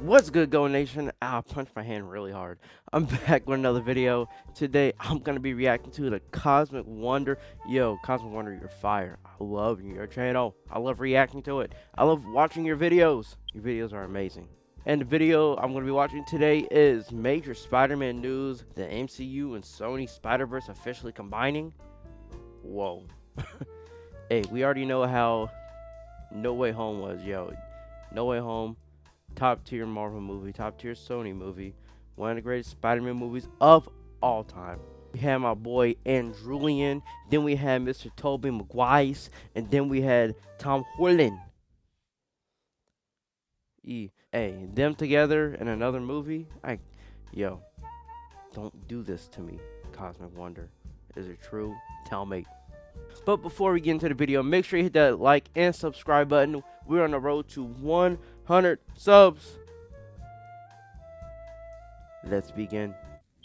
What's good, Go Nation? I punched my hand really hard. I'm back with another video. Today, I'm going to be reacting to the Cosmic Wonder. Yo, Cosmic Wonder, you're fire. I love your channel. I love reacting to it. I love watching your videos. Your videos are amazing. And the video I'm going to be watching today is major Spider-Man news. The MCU and Sony Spider-Verse officially combining. Whoa. Hey, we already know how No Way Home was, yo. No Way Home. Top tier Marvel movie, top tier Sony movie, one of the greatest Spider-Man movies of all time. We had my boy Andrulian, then we had Mr. Tobey Maguire, and then we had Tom Holland. Hey, them together in another movie? Yo, don't do this to me, Cosmic Wonder. Is it true? Tell me. But before we get into the video, make sure you hit that like and subscribe button. We're on the road to 100 subs. Let's begin.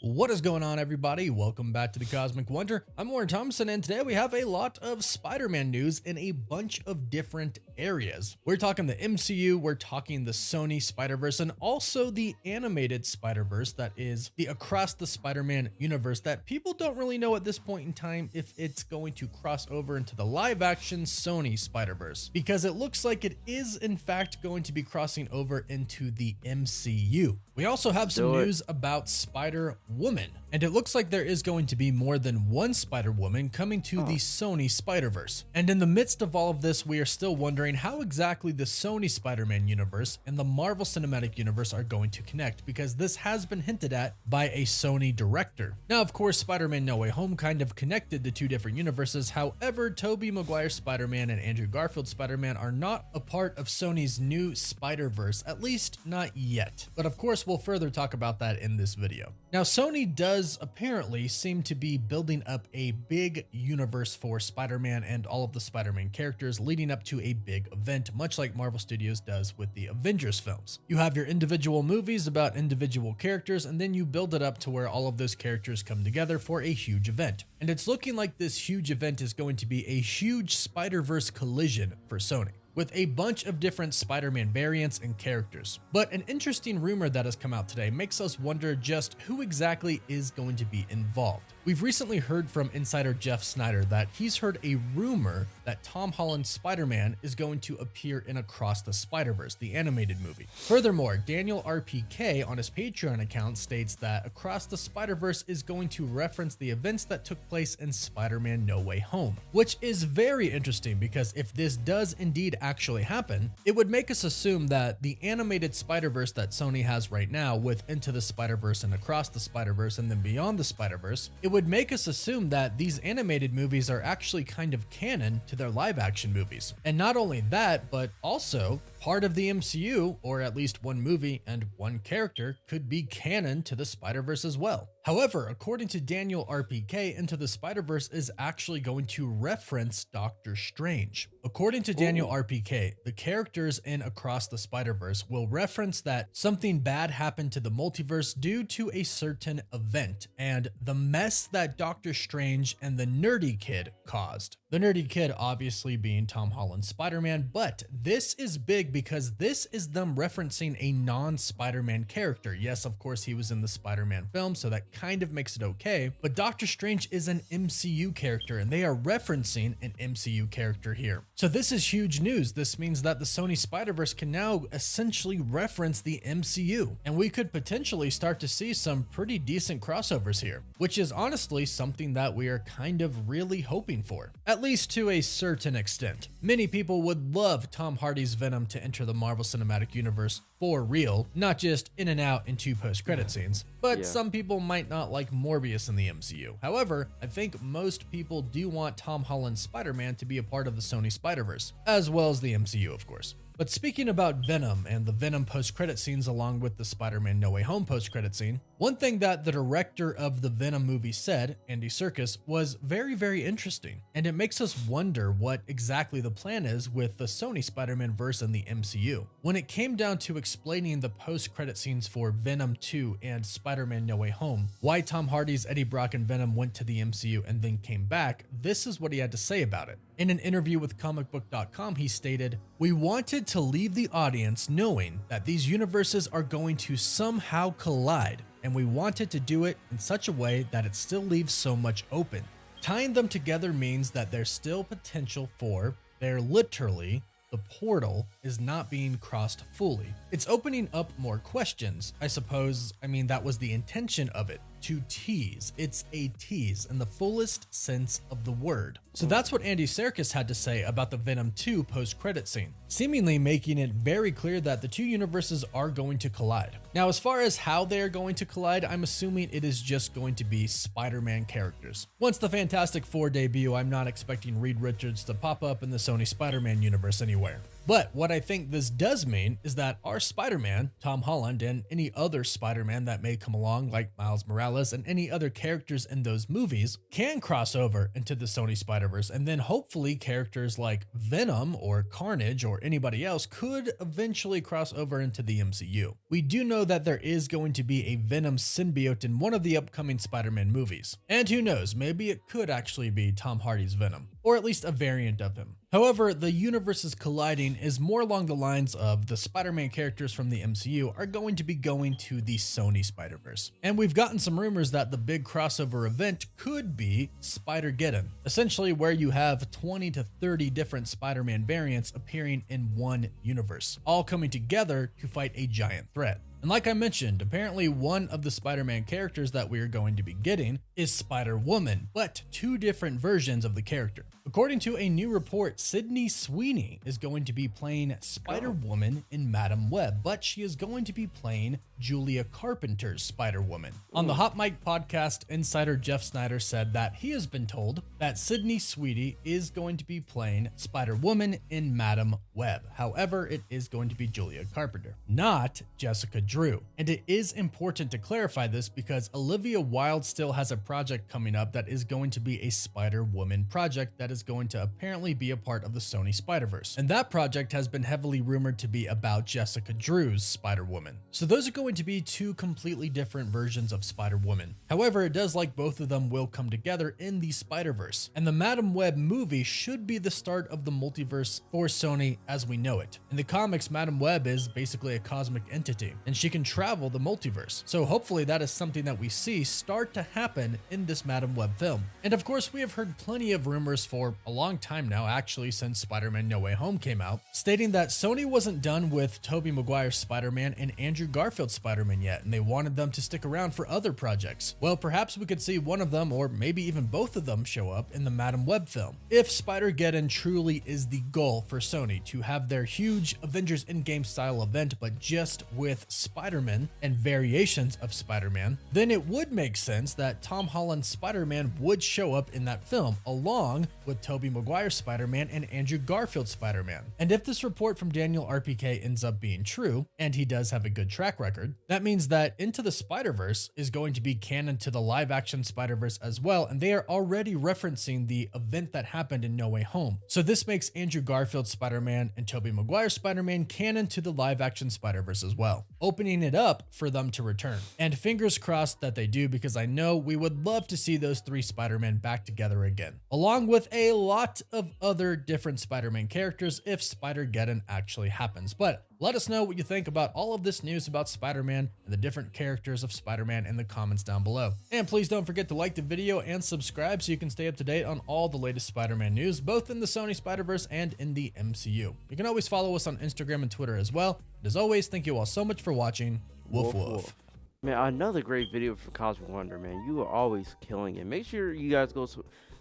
What is going on, everybody? Welcome back to the Cosmic Wonder. I'm Warren Thompson, and today we have a lot of Spider-Man news in a bunch of different areas. We're talking the MCU, we're talking the Sony Spider-Verse, and also the animated Spider-Verse, that is the Across the Spider-Man universe that people don't really know at this point in time if it's going to cross over into the live-action Sony Spider-Verse, because it looks like it is in fact going to be crossing over into the MCU. We also have some news about Spider-Woman, and it looks like there is going to be more than one Spider-Woman coming to the Sony Spider-Verse. And in the midst of all of this, we are still wondering how exactly the Sony Spider-Man universe and the Marvel Cinematic Universe are going to connect, because this has been hinted at by a Sony director. Now, of course, Spider-Man No Way Home kind of connected the two different universes. However, Tobey Maguire Spider-Man and Andrew Garfield Spider-Man are not a part of Sony's new Spider-Verse, at least not yet. But of course, we'll further talk about that in this video. Now, Sony does apparently seem to be building up a big universe for Spider-Man and all of the Spider-Man characters leading up to a big event, much like Marvel Studios does with the Avengers films. You have your individual movies about individual characters, and then you build it up to where all of those characters come together for a huge event. And it's looking like this huge event is going to be a huge Spider-Verse collision for Sony, with a bunch of different Spider-Man variants and characters. But an interesting rumor that has come out today makes us wonder just who exactly is going to be involved. We've recently heard from insider Jeff Snyder that he's heard a rumor that Tom Holland's Spider-Man is going to appear in Across the Spider-Verse, the animated movie. Furthermore, Daniel RPK on his Patreon account states that Across the Spider-Verse is going to reference the events that took place in Spider-Man No Way Home, which is very interesting, because if this does indeed actually happen, it would make us assume that the animated Spider-Verse that Sony has right now with Into the Spider-Verse and Across the Spider-Verse and then Beyond the Spider-Verse, it would make us assume that these animated movies are actually kind of canon to their live action movies. And not only that, but also part of the MCU, or at least one movie and one character, could be canon to the Spider-Verse as well. However, according to Daniel RPK, Into the Spider-Verse is actually going to reference Doctor Strange. According to Daniel RPK, the characters in Across the Spider-Verse will reference that something bad happened to the multiverse due to a certain event, and the mess that Doctor Strange and the Nerdy Kid caused. The Nerdy Kid obviously being Tom Holland's Spider-Man, but this is big because this is them referencing a non-Spider-Man character. Yes, of course, he was in the Spider-Man film, so that kind of makes it okay, but Doctor Strange is an MCU character, and they are referencing an MCU character here. So this is huge news. This means that the Sony Spider-Verse can now essentially reference the MCU, and we could potentially start to see some pretty decent crossovers here, which is honestly something that we are kind of really hoping for, at least to a certain extent. Many people would love Tom Hardy's Venom to enter the Marvel Cinematic Universe for real, not just in and out in 2 post-credit scenes, but some people might not like Morbius in the MCU. However, I think most people do want Tom Holland's Spider-Man to be a part of the Sony Spider-Verse, as well as the MCU, of course. But speaking about Venom and the Venom post-credit scenes along with the Spider-Man No Way Home post-credit scene, one thing that the director of the Venom movie said, Andy Serkis, was very, very interesting. And it makes us wonder what exactly the plan is with the Sony Spider-Man verse and the MCU. When it came down to explaining the post-credit scenes for Venom 2 and Spider-Man No Way Home, why Tom Hardy's Eddie Brock and Venom went to the MCU and then came back, this is what he had to say about it. In an interview with comicbook.com, he stated, "We wanted wanted to leave the audience knowing that these universes are going to somehow collide, and we wanted to do it in such a way that it still leaves so much open. Tying them together means that there's still potential for, they're literally, the portal is not being crossed fully. It's opening up more questions, I suppose. I mean, that was the intention of it, to tease. It's a tease in the fullest sense of the word. So that's what Andy Serkis had to say about the Venom 2 post-credit scene, seemingly making it very clear that the two universes are going to collide. Now, as far as how they are going to collide, I'm assuming it is just going to be Spider-Man characters. Once the Fantastic Four debut, I'm not expecting Reed Richards to pop up in the Sony Spider-Man universe anywhere. But what I think this does mean is that our Spider-Man, Tom Holland, and any other Spider-Man that may come along, like Miles Morales and any other characters in those movies, can cross over into the Sony Spider-Verse, and then hopefully characters like Venom or Carnage or anybody else could eventually cross over into the MCU. We do know that there is going to be a Venom symbiote in one of the upcoming Spider-Man movies. And who knows, maybe it could actually be Tom Hardy's Venom, or at least a variant of him. However, the universes colliding is more along the lines of the Spider-Man characters from the MCU are going to be going to the Sony Spider-Verse. And we've gotten some rumors that the big crossover event could be Spider-Geddon, essentially where you have 20 to 30 different Spider-Man variants appearing in one universe, all coming together to fight a giant threat. And like I mentioned, apparently one of the Spider-Man characters that we are going to be getting is Spider-Woman, but two different versions of the character. According to a new report, Sydney Sweeney is going to be playing Spider-Woman in Madam Web, but she is going to be playing Julia Carpenter's Spider-Woman. On the Hot Mic podcast, insider Jeff Snyder said that he has been told that Sydney Sweeney is going to be playing Spider-Woman in Madam Web. However, it is going to be Julia Carpenter, not Jessica Drew. And it is important to clarify this because Olivia Wilde still has a project coming up that is going to be a Spider-Woman project that is going to apparently be a part of the Sony Spider-Verse. And that project has been heavily rumored to be about Jessica Drew's Spider-Woman. So those are going to be two completely different versions of Spider-Woman. However, it does like both of them will come together in the Spider-Verse. And the Madam Web movie should be the start of the multiverse for Sony as we know it. In the comics, Madam Web is basically a cosmic entity, and she can travel the multiverse. So hopefully that is something that we see start to happen in this Madam Web film. And of course, we have heard plenty of rumors for a long time now, actually since Spider-Man No Way Home came out, stating that Sony wasn't done with Tobey Maguire's Spider-Man and Andrew Garfield's Spider-Man yet, and they wanted them to stick around for other projects. Well, perhaps we could see one of them, or maybe even both of them, show up in the Madam Web film. If Spider-Geddon truly is the goal for Sony to have their huge Avengers Endgame style event, but just with Spider-Man and variations of Spider-Man, then it would make sense that Tom Holland's Spider-Man would show up in that film, along with Tobey Maguire's Spider-Man and Andrew Garfield's Spider-Man. And if this report from Daniel RPK ends up being true, and he does have a good track record, that means that Into the Spider-Verse is going to be canon to the live-action Spider-Verse as well, and they are already referencing the event that happened in No Way Home. So this makes Andrew Garfield's Spider-Man and Tobey Maguire's Spider-Man canon to the live-action Spider-Verse as well, opening it up for them to return. And fingers crossed that they do, because I know we would love to see those three Spider-Man back together again, along with a lot of other different Spider-Man characters if Spider-Geddon actually happens. But let us know what you think about all of this news about Spider-Man and the different characters of Spider-Man in the comments down below. And please don't forget to like the video and subscribe so you can stay up to date on all the latest Spider-Man news, both in the Sony Spider-Verse and in the MCU. You can always follow us on Instagram and Twitter as well. And as always, thank you all so much for watching. Woof woof. Man, another great video from Cosmic Wonder, man. You are always killing it. Make sure you guys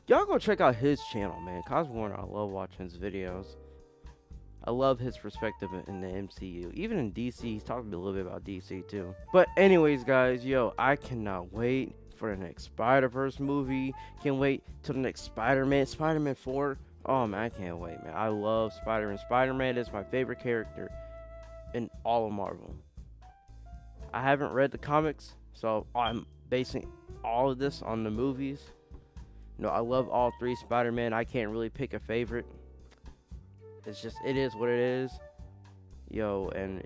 y'all go check out his channel, man. Cosmic Wonder, I love watching his videos. I love his perspective in the MCU. Even in DC, he's talking a little bit about DC too. But anyways, guys, yo, I cannot wait for the next Spider-Verse movie. Can't wait till the next Spider-Man 4. Oh, man, I can't wait, man. I love Spider-Man. Spider-Man is my favorite character in all of Marvel. I haven't read the comics, so I'm basing all of this on the movies. You know, I love all three Spider-Man. I can't really pick a favorite. It's just, it is what it is. Yo, and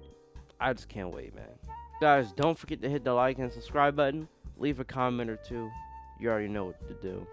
I just can't wait, man. Guys, don't forget to hit the like and subscribe button. Leave a comment or two. You already know what to do.